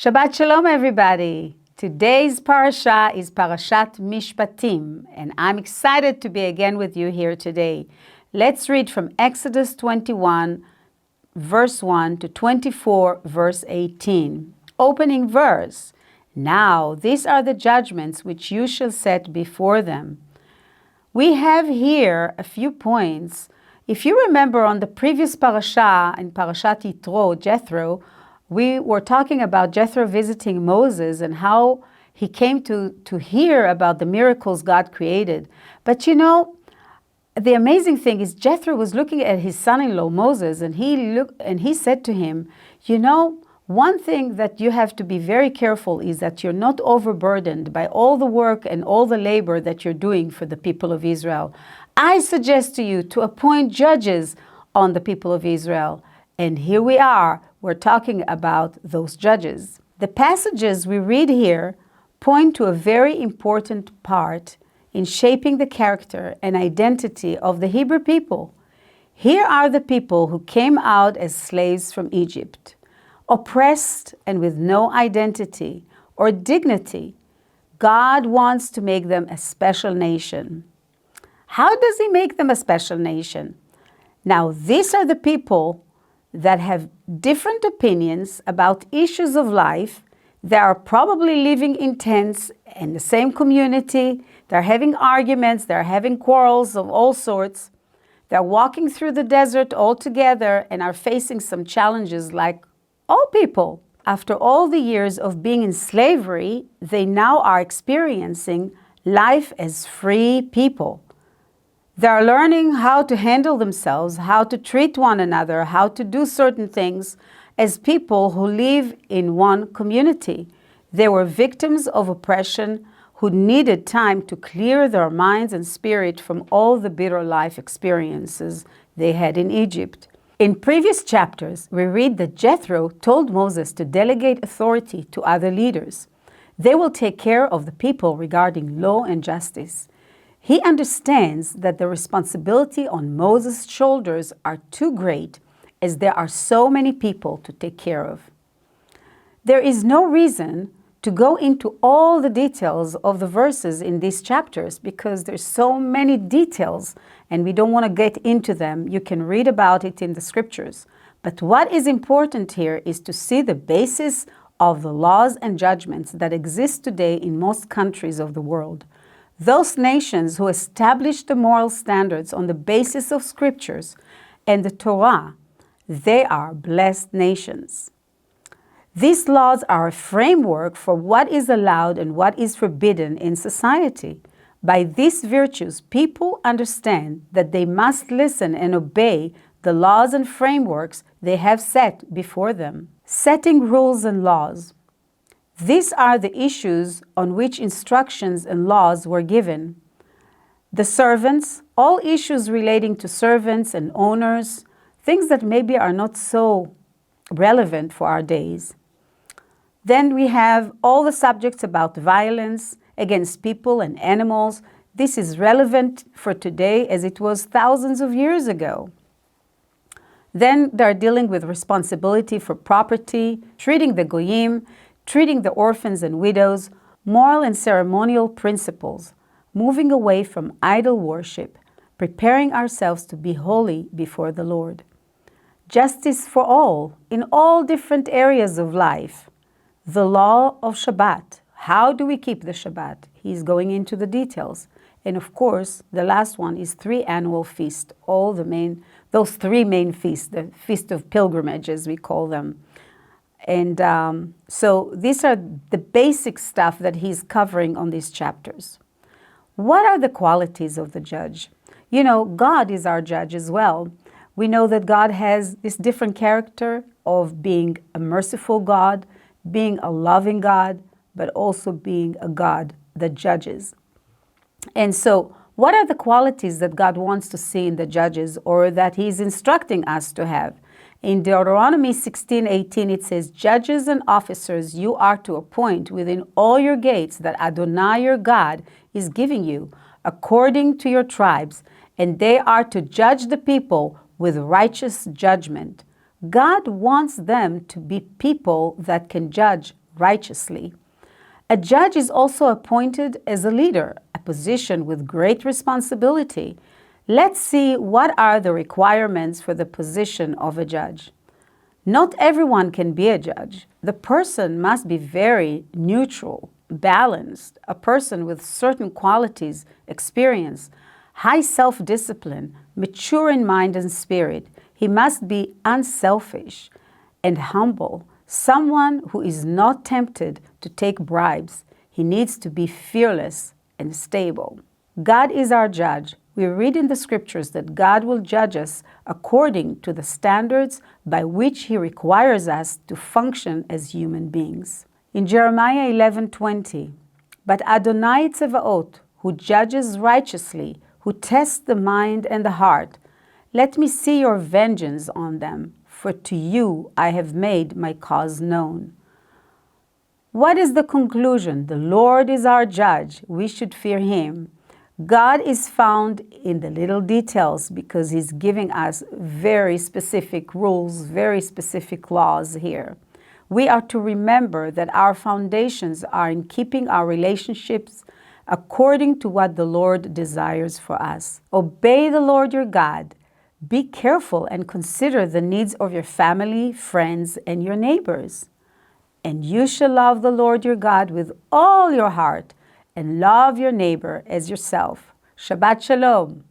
Shabbat Shalom, everybody. Today's parasha is Parashat Mishpatim, and I'm excited to be again with you here today. Let's read from Exodus 21, verse 1 to 24, verse 18. Opening verse. Now, these are the judgments which you shall set before them. We have here a few points. If you remember on the previous parasha, in Parashat Yitro, Jethro, we were talking about Jethro visiting Moses and how he came to hear about the miracles God created. But you know, the amazing thing is Jethro was looking at his son-in-law Moses, and he said to him, you know, one thing that you have to be very careful is that you're not overburdened by all the work and all the labor that you're doing for the people of Israel. I suggest to you to appoint judges on the people of Israel. And here we are, we're talking about those judges. The passages we read here point to a very important part in shaping the character and identity of the Hebrew people. Here are the people who came out as slaves from Egypt, oppressed and with no identity or dignity. God wants to make them a special nation. How does He make them a special nation? Now, these are the people that have different opinions about issues of life. They are probably living in tents in the same community. They're having arguments. They're having quarrels of all sorts. They're walking through the desert all together and are facing some challenges like all people. After all the years of being in slavery, they now are experiencing life as free people. They are learning how to handle themselves, how to treat one another, how to do certain things as people who live in one community. They were victims of oppression who needed time to clear their minds and spirit from all the bitter life experiences they had in Egypt. In previous chapters, we read that Jethro told Moses to delegate authority to other leaders. They will take care of the people regarding law and justice. He understands that the responsibility on Moses' shoulders are too great as there are so many people to take care of. There is no reason to go into all the details of the verses in these chapters because there's so many details and we don't want to get into them. You can read about it in the scriptures. But what is important here is to see the basis of the laws and judgments that exist today in most countries of the world. Those nations who established the moral standards on the basis of scriptures and the Torah, they are blessed nations. These laws are a framework for what is allowed and what is forbidden in society. By these virtues, people understand that they must listen and obey the laws and frameworks they have set before them. Setting rules and laws. These are the issues on which instructions and laws were given. The servants, all issues relating to servants and owners, things that maybe are not so relevant for our days. Then we have all the subjects about violence against people and animals. This is relevant for today as it was thousands of years ago. Then they're dealing with responsibility for property, treating the goyim, treating the orphans and widows, moral and ceremonial principles, moving away from idol worship, preparing ourselves to be holy before the Lord. Justice for all, in all different areas of life. The law of Shabbat. How do we keep the Shabbat? He's going into the details. And of course, the last one is 3 annual feasts, those 3 main feasts, the Feast of Pilgrimage, as we call them. And so these are the basic stuff that he's covering on these chapters. What are the qualities of the judge? You know, God is our judge as well. We know that God has this different character of being a merciful God, being a loving God, but also being a God that judges. And so what are the qualities that God wants to see in the judges or that He's instructing us to have? In Deuteronomy 16:18, it says, judges and officers you are to appoint within all your gates that Adonai your God is giving you, according to your tribes, and they are to judge the people with righteous judgment. God wants them to be people that can judge righteously. A judge is also appointed as a leader, a position with great responsibility. Let's see what are the requirements for the position of a judge. Not everyone can be a judge. The person must be very neutral, balanced, a person with certain qualities, experience, high self-discipline, mature in mind and spirit. He must be unselfish and humble, someone who is not tempted to take bribes. He needs to be fearless and stable. God is our judge. We read in the scriptures that God will judge us according to the standards by which He requires us to function as human beings. In Jeremiah 11:20, "But Adonai Tzevaot, who judges righteously, who tests the mind and the heart, let me see your vengeance on them, for to you I have made my cause known." What is the conclusion? The Lord is our judge. We should fear Him. God is found in the little details because He's giving us very specific rules, very specific laws here. We are to remember that our foundations are in keeping our relationships according to what the Lord desires for us. Obey the Lord your God. Be careful and consider the needs of your family, friends, and your neighbors. And you shall love the Lord your God with all your heart, and love your neighbor as yourself. Shabbat Shalom.